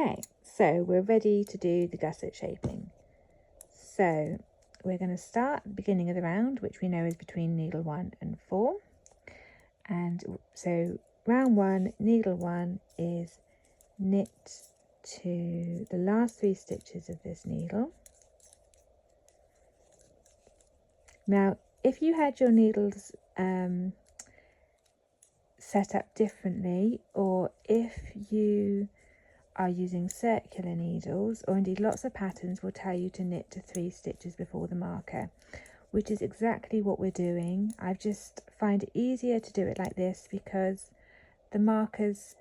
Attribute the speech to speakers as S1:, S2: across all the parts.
S1: Okay, so we're ready to do the gusset shaping. So we're going to start at the beginning of the round, which we know is between needle 1 and 4. And so round 1, needle 1 is knit to the last 3 stitches of this needle. Now, if you had your needles set up differently, or if you are using circular needles, or indeed lots of patterns will tell you to knit to 3 stitches before the marker, which is exactly what we're doing. I just find it easier to do it like this because the markers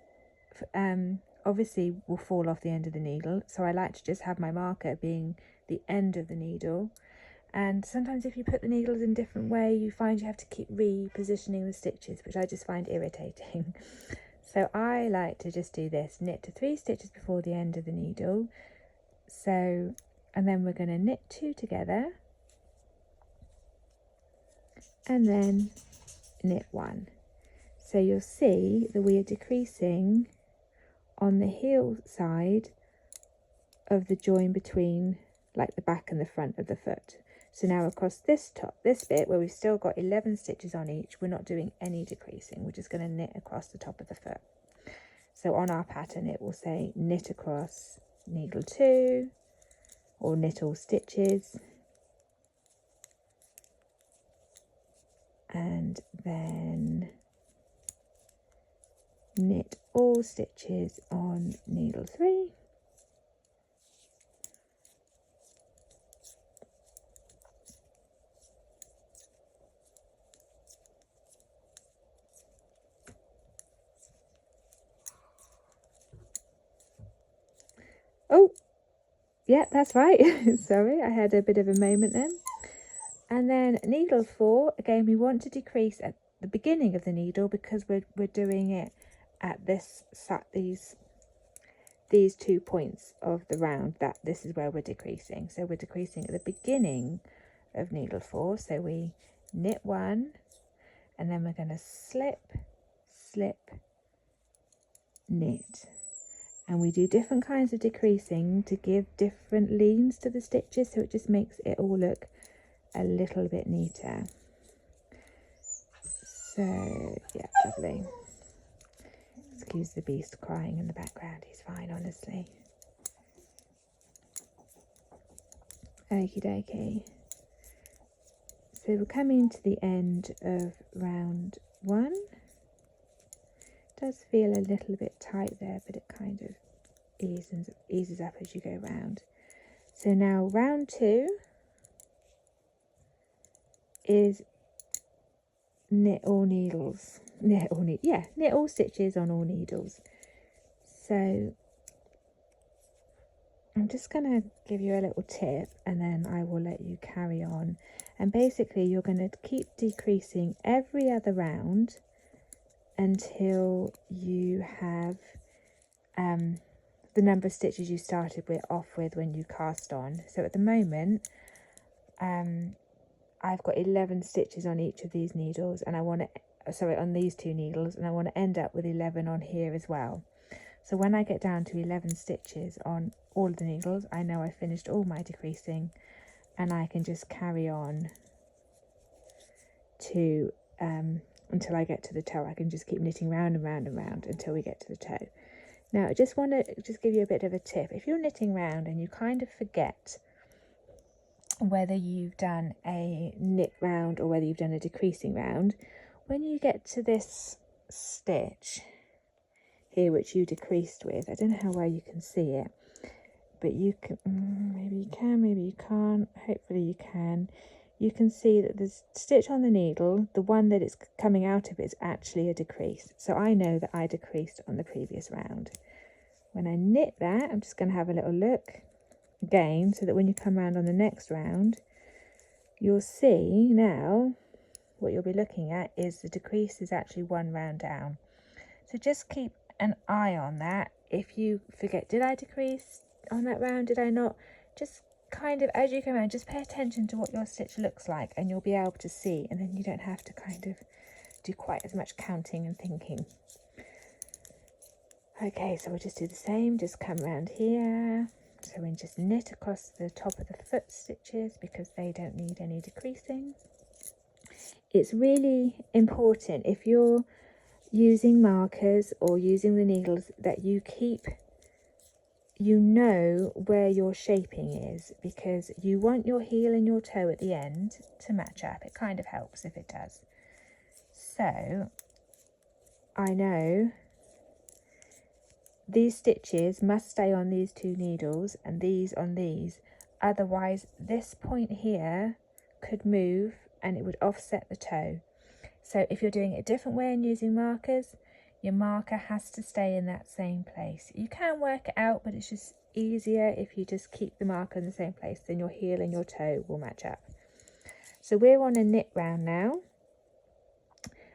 S1: obviously will fall off the end of the needle, so I like to just have my marker being the end of the needle. And sometimes if you put the needles in a different way, you find you have to keep repositioning the stitches, which I just find irritating. So I like to just do this, knit to 3 stitches before the end of the needle. So, and then we're going to knit 2 together and then knit 1. So you'll see that we are decreasing on the heel side of the join between like the back and the front of the foot. So now across this bit where we've still got 11 stitches on each, we're not doing any decreasing. We're just going to knit across the top of the foot. So on our pattern it will say knit across needle 2 or knit all stitches, and then knit all stitches on needle 3. Oh, yeah, that's right. Sorry, I had a bit of a moment then. And then needle 4, again, we want to decrease at the beginning of the needle because we're doing it at these 2 points of the round. That this is where we're decreasing. So we're decreasing at the beginning of needle 4. So we knit 1, and then we're going to slip, slip, knit. And we do different kinds of decreasing to give different leans to the stitches, so it just makes it all look a little bit neater. So yeah, lovely. Excuse the beast crying in the background, he's fine, honestly. Okie dokie. So we're coming to the end of round 1. Does feel a little bit tight there, but it kind of eases up as you go round. So now round 2 is knit all needles. Knit all stitches on all needles. So I'm just going to give you a little tip and then I will let you carry on. And basically you're going to keep decreasing every other round until you have the number of stitches you started off with when you cast on. So at the moment I've got 11 stitches on each of these needles, and I want to on these 2 needles, and I want to end up with 11 on here as well. So when I get down to 11 stitches on all of the needles, I know I finished all my decreasing, and I can just carry on to until I get to the toe. I can just keep knitting round and round and round until we get to the toe. Now I just want to give you a bit of a tip. If you're knitting round and you kind of forget whether you've done a knit round or whether you've done a decreasing round, when you get to this stitch here which you decreased with, I don't know how well you can see it, but you can, maybe you can, maybe you can't, hopefully you can. You can see that the stitch on the needle, the one that it's coming out of, is actually a decrease. So I know that I decreased on the previous round. When I knit that, I'm just going to have a little look again, so that when you come around on the next round, you'll see now what you'll be looking at is the decrease is actually 1 round down. So just keep an eye on that. If you forget, did I decrease on that round, did I not, just kind of as you come around, just pay attention to what your stitch looks like and you'll be able to see, and then you don't have to kind of do quite as much counting and thinking. Okay, so we'll just do the same, just come around here. So we just knit across the top of the foot stitches because they don't need any decreasing. It's really important if you're using markers or using the needles that you know where your shaping is, because you want your heel and your toe at the end to match up. It kind of helps if it does. So I know these stitches must stay on these two needles and these on these, otherwise this point here could move and it would offset the toe. So if you're doing it a different way and using markers, your marker has to stay in that same place. You can work it out, but it's just easier if you just keep the marker in the same place, then your heel and your toe will match up. So we're on a knit round now.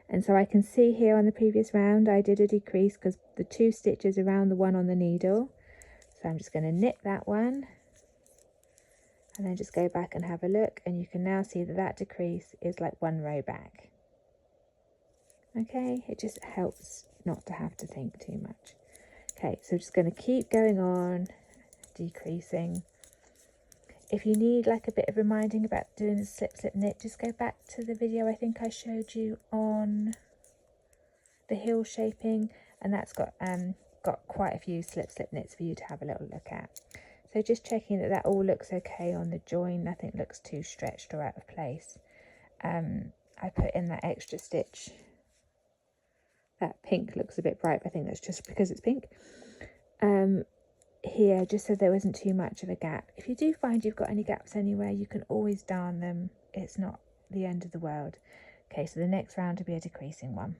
S1: And so I can see here on the previous round I did a decrease because the 2 stitches around the one on the needle. So I'm just going to knit that one and then just go back and have a look, and you can now see that that decrease is like 1 row back. Okay, it just helps not to have to think too much. Okay, so just going to keep going on, decreasing. If you need like a bit of reminding about doing the slip slip knit, just go back to the video I think I showed you on the heel shaping, and that's got quite a few slip slip knits for you to have a little look at. So just checking that that all looks okay on the join, nothing looks too stretched or out of place. I put in that extra stitch. That pink looks a bit bright, but I think that's just because it's pink. Here, just so there isn't too much of a gap. If you do find you've got any gaps anywhere, you can always darn them. It's not the end of the world. Okay, so the next round will be a decreasing one.